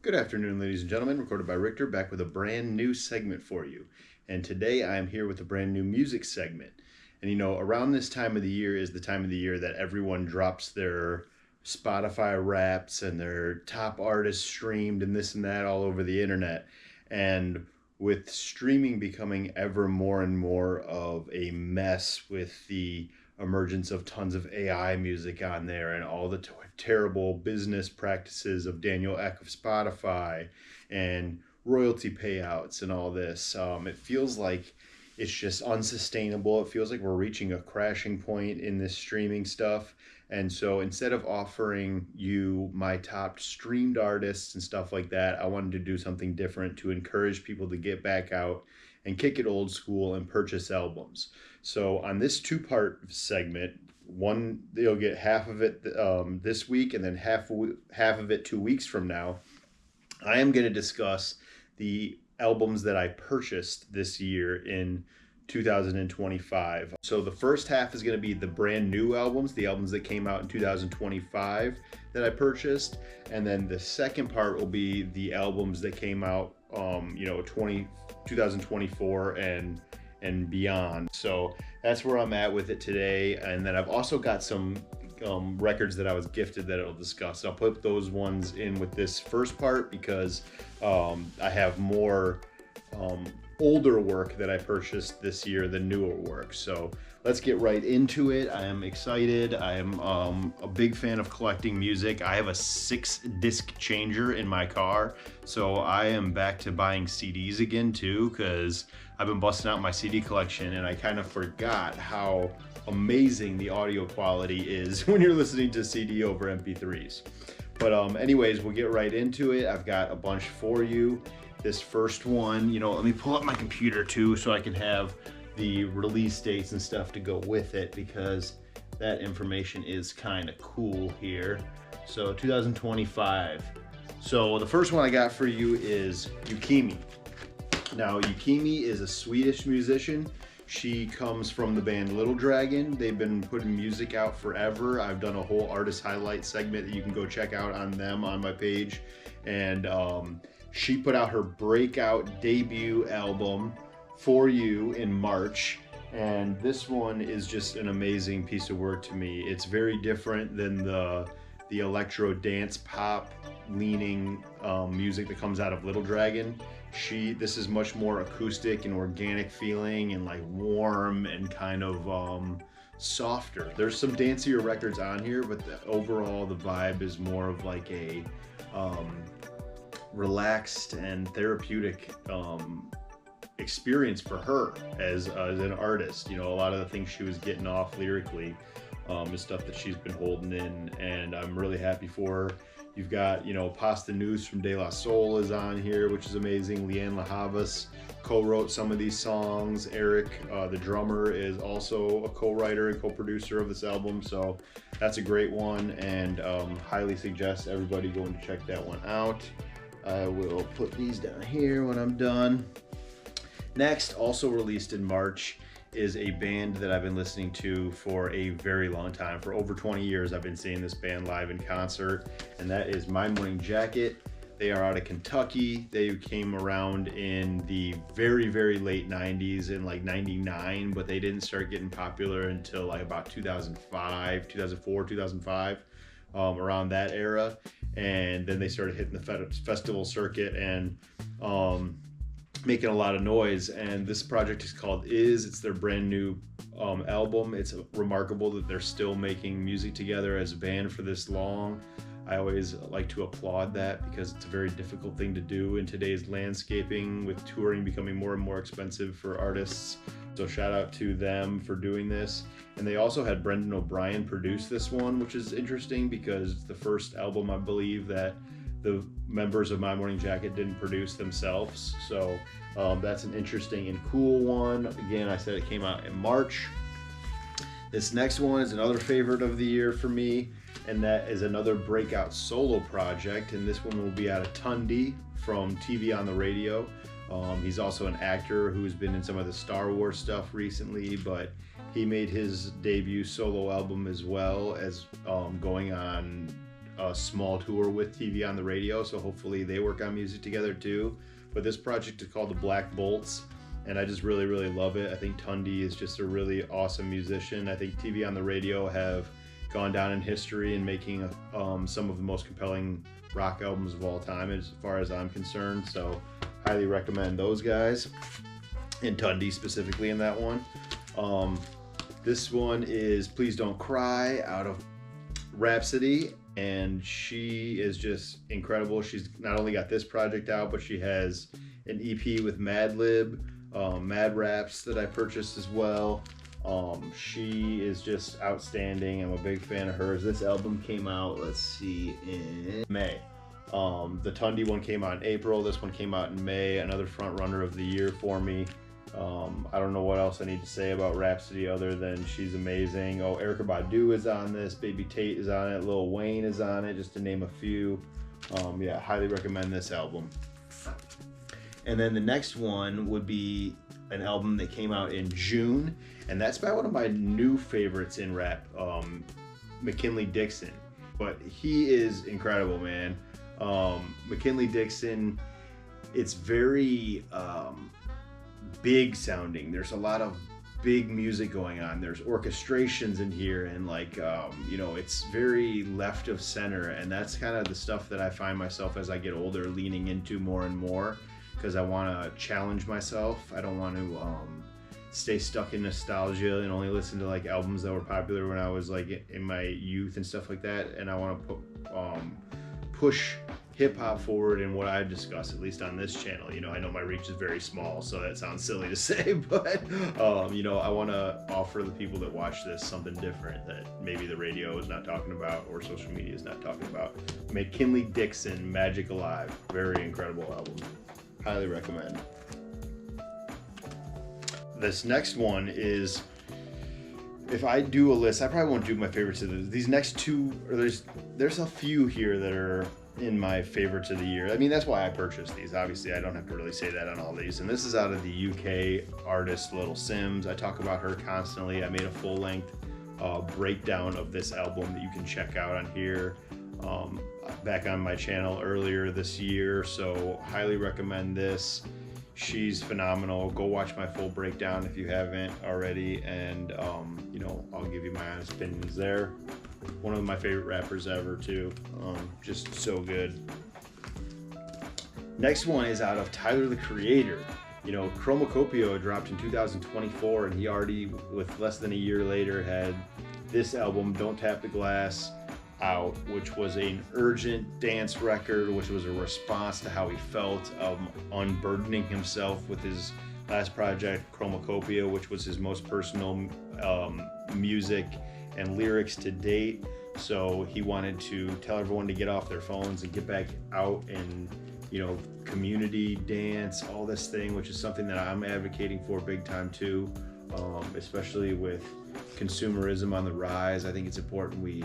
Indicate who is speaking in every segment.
Speaker 1: Good afternoon, ladies and gentlemen. Recorded by Richter, back with a brand new segment for you. And today I am here with a brand new music segment. And you know, around this time of the year is the time of the year that everyone drops their Spotify Wraps and their top artists streamed and this and that all over the internet. And with streaming becoming ever more and more of a mess with the emergence of tons of AI music on there and all the terrible business practices of Daniel Ek of Spotify and royalty payouts and all this, it feels like it's just unsustainable. It feels like we're reaching a crashing point in this streaming stuff. And so instead of offering you my top streamed artists and stuff like that, I wanted to do something different to encourage people to get back out and kick it old school and purchase albums. So on this two-part segment, one, you'll get half of it this week and then half of it 2 weeks from now. I am going to discuss the albums that I purchased this year in 2025. So the first half is going to be the brand new albums, the albums that came out in 2025 that I purchased. And then the second part will be the albums that came out, 2024 and beyond. So that's where I'm at with it today. And then I've also got some records that I was gifted that I'll discuss. I'll put those ones in with this first part because I have more older work that I purchased this year than newer work. So let's get right into it. I am excited. I am a big fan of collecting music. I have a 6-disc changer in my car, so I am back to buying CDs again too, because I've been busting out my CD collection and I kind of forgot how amazing the audio quality is when you're listening to CD over MP3s. But anyways, we'll get right into it. I've got a bunch for you. This first one, let me pull up my computer too so I can have the release dates and stuff to go with it, because that information is kind of cool here. So 2025. So the first one I got for you is Yukimi. Now Yukimi is a Swedish musician. She comes from the band Little Dragon. They've been putting music out forever. I've done a whole artist highlight segment that you can go check out on them on my page. And she put out her breakout debut album, For You, in March. And this one is just an amazing piece of work to me. It's very different than the electro dance pop leaning music that comes out of Little Dragon. This is much more acoustic and organic feeling and like warm and kind of softer. There's some dancier records on here, but overall the vibe is more of like a relaxed and therapeutic experience for her as an artist. A lot of the things she was getting off lyrically is stuff that she's been holding in, and I'm really happy for her. You've got, Pasta News from De La Soul is on here, which is amazing. Leanne LaHavas co-wrote some of these songs. Eric, the drummer, is also a co-writer and co-producer of this album, so that's a great one, and highly suggest everybody going to check that one out. I will put these down here when I'm done. Next, also released in March, is a band that I've been listening to for a very long time. For over 20 years, I've been seeing this band live in concert, and that is My Morning Jacket. They are out of Kentucky. They came around in the very, very late 90s, in like 99, but they didn't start getting popular until like about 2005, 2004, 2005, around that era. And then they started hitting the festival circuit and making a lot of noise. And this project is called It's their brand new album. It's remarkable that they're still making music together as a band for this long. I always like to applaud that because it's a very difficult thing to do in today's landscaping, with touring becoming more and more expensive for artists. So shout out to them for doing this. And they also had Brendan O'Brien produce this one, which is interesting because it's the first album, I believe, that the members of My Morning Jacket didn't produce themselves. So that's an interesting and cool one. Again, I said it came out in March. This next one is another favorite of the year for me, and that is another breakout solo project. And this one will be out of Tundi from TV on the Radio. He's also an actor who's been in some of the Star Wars stuff recently, but he made his debut solo album as well as going on a small tour with TV on the radio, so hopefully they work on music together too. But this project is called the Black Bolts, and I just really, really love it. I think Tundi is just a really awesome musician. I think TV on the radio have gone down in history in making some of the most compelling rock albums of all time, as far as I'm concerned. So highly recommend those guys, and Tundi specifically in that one. This one is Please Don't Cry out of Rhapsody, and she is just incredible. She's not only got this project out, but she has an EP with Madlib, Mad Raps, that I purchased as well. She is just outstanding. I'm a big fan of hers. This album came out, let's see, in May. The Tundi one came out in April. This one came out in May. Another front runner of the year for me. I don't know what else I need to say about Rhapsody other than she's amazing. Oh, Erykah Badu is on this. Baby Tate is on it. Lil Wayne is on it, just to name a few. Yeah, highly recommend this album. And then the next one would be an album that came out in June, and that's by one of my new favorites in rap, McKinley Dixon. But he is incredible, man. McKinley Dixon, it's very big sounding. There's a lot of big music going on. There's orchestrations in here, and like it's very left of center, and that's kind of the stuff that I find myself as I get older leaning into more and more, because I want to challenge myself. I don't want to stay stuck in nostalgia and only listen to like albums that were popular when I was like in my youth and stuff like that. And I want to push hip-hop forward in what I discuss, at least on this channel. I know my reach is very small, so that sounds silly to say, but I want to offer the people that watch this something different that maybe the radio is not talking about or social media is not talking about. McKinley Dixon, Magic Alive, very incredible album. Highly recommend. This next one is, if I do a list, I probably won't do my favorites of these next two, or there's a few here that are in my favorites of the year. I mean, that's why I purchased these. Obviously, I don't have to really say that on all these. And this is out of the UK artist Little Sims. I talk about her constantly. I made a full-length breakdown of this album that you can check out on here, back on my channel earlier this year. So highly recommend this. She's phenomenal. Go watch my full breakdown if you haven't already, and I'll give you my honest opinions there. One of my favorite rappers ever too. Just so good. Next one is out of Tyler the Creator. Chromacopia dropped in 2024, and he already, with less than a year later, had this album, Don't Tap the Glass, out, which was an urgent dance record, which was a response to how he felt of unburdening himself with his last project, Chromacopia, which was his most personal music and lyrics to date. So he wanted to tell everyone to get off their phones and get back out and community dance, all this thing, which is something that I'm advocating for big time too, especially with consumerism on the rise. I think it's important we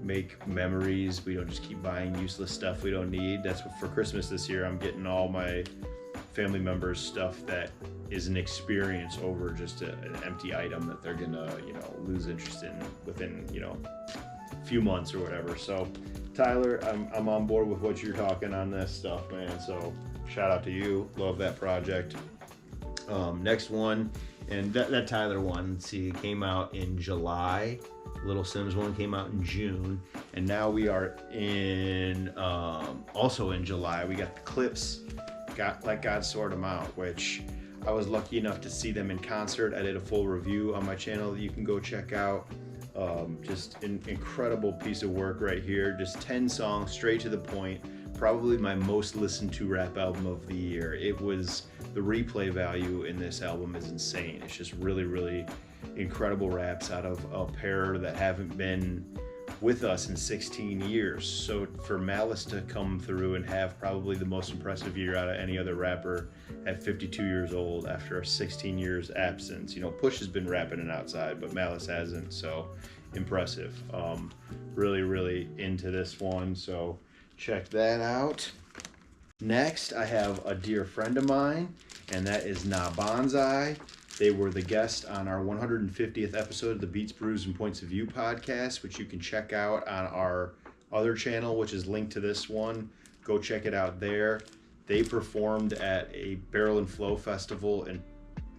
Speaker 1: make memories. We don't just keep buying useless stuff we don't need. That's what for Christmas this year, I'm getting all my family members stuff that is an experience over just an empty item that they're gonna lose interest in within a few months or whatever. So Tyler, I'm on board with what you're talking on this stuff, man. So shout out to you. Love that project. Next one, and that Tyler one, see, it came out in July. Little Sims one came out in June, and now we are in also in July. We got the Clipse, Let God Sort Them Out, which I was lucky enough to see them in concert. I did a full review on my channel that you can go check out. Just an incredible piece of work right here. Just 10 songs straight to the point. Probably my most listened to rap album of the year. The replay value in this album is insane. It's just really, really incredible raps out of a pair that haven't been with us in 16 years. So for Malice to come through and have probably the most impressive year out of any other rapper at 52 years old after a 16 years absence. Push has been rapping and outside, but Malice hasn't, so impressive. Really, really into this one, so check that out. Next, I have a dear friend of mine, and that is Na Bonsai. They were the guest on our 150th episode of the Beats, Brews, and Points of View podcast, which you can check out on our other channel, which is linked to this one. Go check it out there. They performed at a Barrel and Flow festival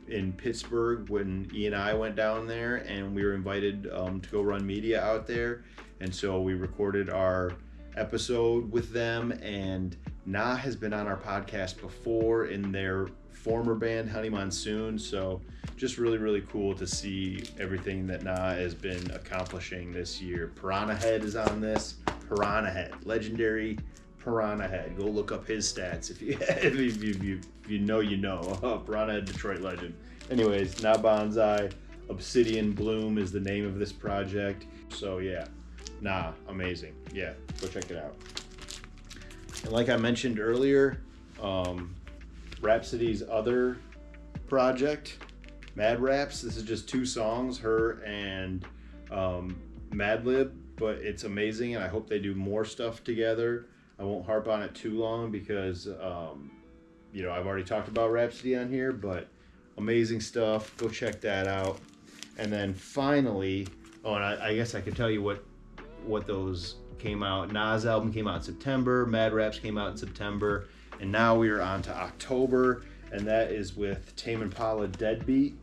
Speaker 1: in Pittsburgh when E and I went down there, and we were invited to go run media out there. And so we recorded our episode with them, and Na has been on our podcast before in their former band Honey Monsoon. So just really, really cool to see everything that Na has been accomplishing this year. Piranha Head is on this. Piranha Head, legendary Piranha Head. Go look up his stats if you know, you know. Piranha Head, Detroit legend. Anyways, Na Bonsai, Obsidian Bloom is the name of this project. So yeah, Na, amazing. Yeah, go check it out. And like I mentioned earlier, Rhapsody's other project, Mad Raps, this is just 2 songs, her and Madlib, but it's amazing, and I hope they do more stuff together. I won't harp on it too long because, you know, I've already talked about Rhapsody on here, but amazing stuff. Go check that out. And then finally, oh, and I guess I could tell you what those came out. Nas album came out in September, Mad Raps came out in September, and now we are on to October, and that is with Tame Impala Deadbeat.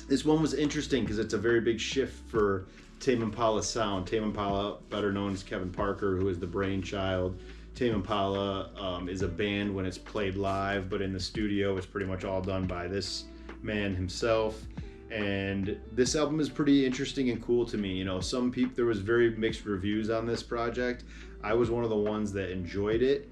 Speaker 1: This one was interesting because it's a very big shift for Tame Impala's sound. Tame Impala, better known as Kevin Parker, who is the brainchild. Tame Impala is a band when it's played live, but in the studio it's pretty much all done by this man himself. And this album is pretty interesting and cool to me. You know, some people, there was very mixed reviews on this project. I was one of the ones that enjoyed it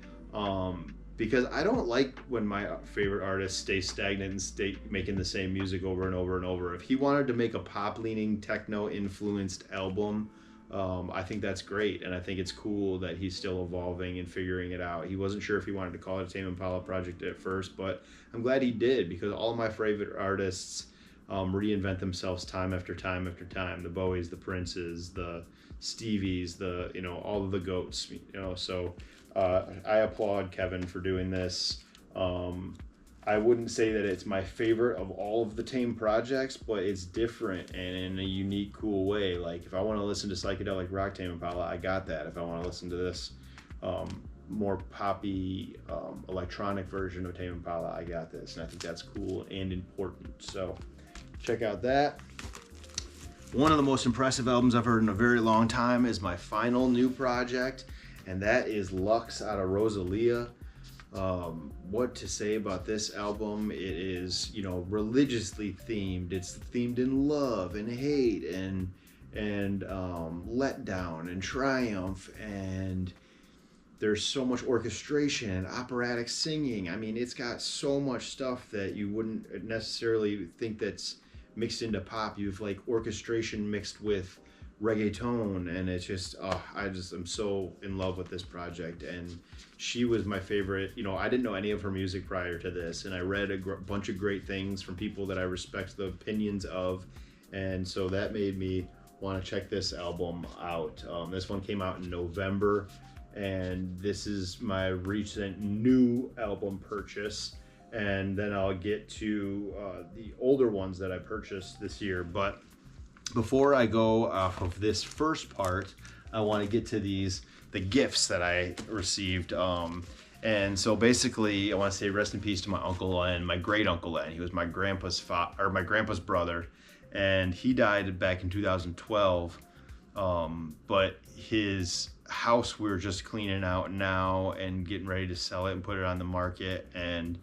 Speaker 1: because I don't like when my favorite artists stay stagnant and stay making the same music over and over and over. If he wanted to make a pop-leaning, techno-influenced album, I think that's great, and I think it's cool that he's still evolving and figuring it out. He wasn't sure if he wanted to call it a Tame Impala project at first, but I'm glad he did, because all of my favorite artists reinvent themselves time after time after time. The Bowies, the Princes, the Stevies, the, you know, all of the goats, you know. So I applaud Kevin for doing this. I wouldn't say that it's my favorite of all of the Tame projects, but it's different and in a unique, cool way. Like, if I want to listen to psychedelic rock Tame Impala, I got that. If I want to listen to this more poppy electronic version of Tame Impala, I got this. And I think that's cool and important. So check out that. One of the most impressive albums I've heard in a very long time is my final new project, and that is Lux out of Rosalia. What to say about this album? It is, you know, religiously themed. It's themed in love and hate and letdown and triumph, and there's so much orchestration and operatic singing. I mean, it's got so much stuff that you wouldn't necessarily think that's mixed into pop. You've like orchestration mixed with reggaeton, and it's just I'm so in love with this project. And she was my favorite. You know, I didn't know any of her music prior to this, and I read a bunch of great things from people that I respect the opinions of, and so that made me want to check this album out. This one came out in November, and this is my recent new album purchase, and then I'll get to the older ones that I purchased this year. But before I go off of this first part, I want to get to the gifts that I received. And so basically, I want to say rest in peace to my uncle and my great uncle Len. He was my grandpa's my grandpa's brother, and he died back in 2012. But his house, we were just cleaning out now and getting ready to sell it and put it on the market, and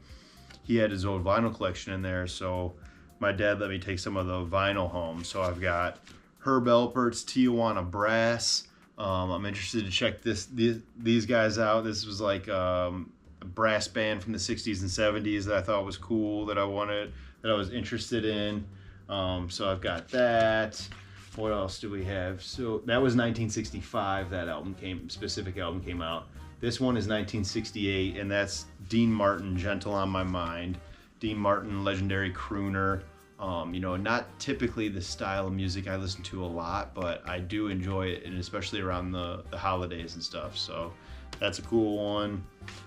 Speaker 1: he had his old vinyl collection in there, so my dad let me take some of the vinyl home. So I've got Herb Alpert's Tijuana Brass. I'm interested to check these guys out. This was like a brass band from the 60s and 70s that I thought was cool, that I was interested in. So I've got that. What else do we have? So that was 1965, that specific album came out. This one is 1968, and that's Dean Martin, Gentle on My Mind. Dean Martin, legendary crooner. You know, not typically the style of music I listen to a lot, but I do enjoy it, and especially around the holidays and stuff. So that's a cool one.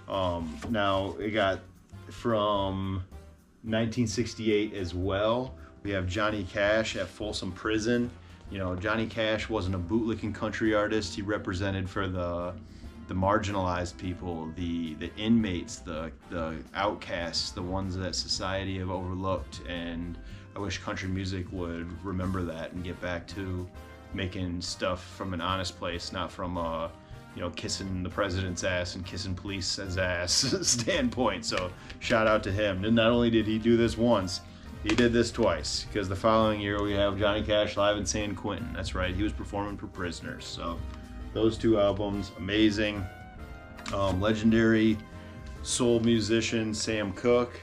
Speaker 1: Now we got from 1968 as well. We have Johnny Cash at Folsom Prison. You know, Johnny Cash wasn't a bootlicking country artist. He represented for the marginalized people, the inmates, the outcasts, the ones that society have overlooked. And I wish country music would remember that and get back to making stuff from an honest place, not from you know, kissing the president's ass and kissing police's ass standpoint. So shout out to him. And not only did he do this once, he did this twice, because the following year we have Johnny Cash live in San Quentin. That's right, he was performing for prisoners. So those two albums, amazing. Legendary soul musician Sam Cooke.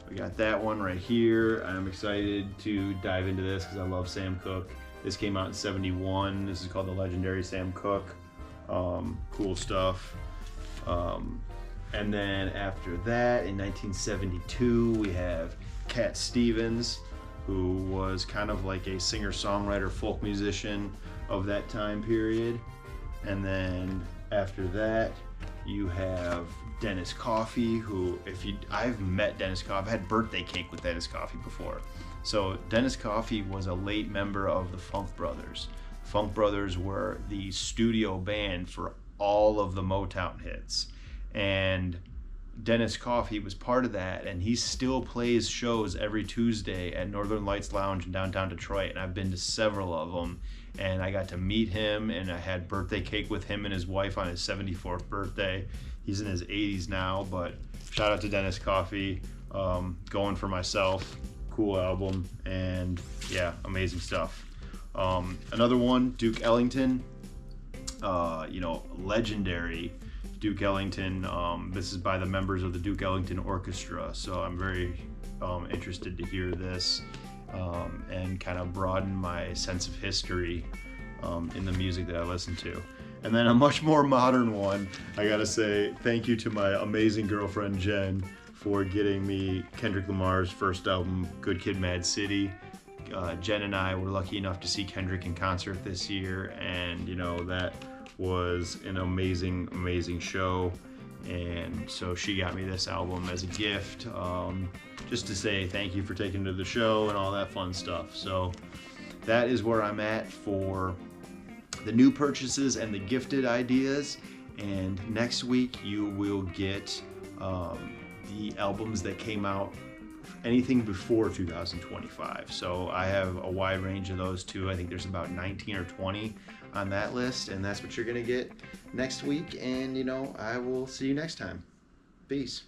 Speaker 1: We got that one right here. I'm excited to dive into this because I love Sam Cooke. This came out in '71. This is called The Legendary Sam Cooke. Cool stuff. And then after that, in 1972, we have Cat Stevens, who was kind of like a singer-songwriter, folk musician of that time period. And then after that, you have Dennis Coffey, who, I've met Dennis Coffey. I had birthday cake with Dennis Coffey before. So Dennis Coffey was a late member of the Funk Brothers. Funk Brothers were the studio band for all of the Motown hits. And Dennis Coffey was part of that, and he still plays shows every Tuesday at Northern Lights Lounge in downtown Detroit, and I've been to several of them, and I got to meet him, and I had birthday cake with him and his wife on his 74th birthday. He's in his 80s now, but shout out to Dennis Coffey. Going for Myself, cool album, and yeah, amazing stuff. Another one, Duke Ellington, you know, legendary Duke Ellington. This is by the members of the Duke Ellington Orchestra, so I'm very interested to hear this and kind of broaden my sense of history in the music that I listen to. And then a much more modern one, I gotta say thank you to my amazing girlfriend Jen for getting me Kendrick Lamar's first album, Good Kid, Mad City. Jen and I were lucky enough to see Kendrick in concert this year, and you know, that was an amazing, amazing show. And so she got me this album as a gift, just to say thank you for taking to the show and all that fun stuff. So that is where I'm at for the new purchases and the gifted ideas. And next week you will get the albums that came out anything before 2025. So I have a wide range of those too. I think there's about 19 or 20 on that list, and that's what you're gonna get next week. And you know, I will see you next time. Peace.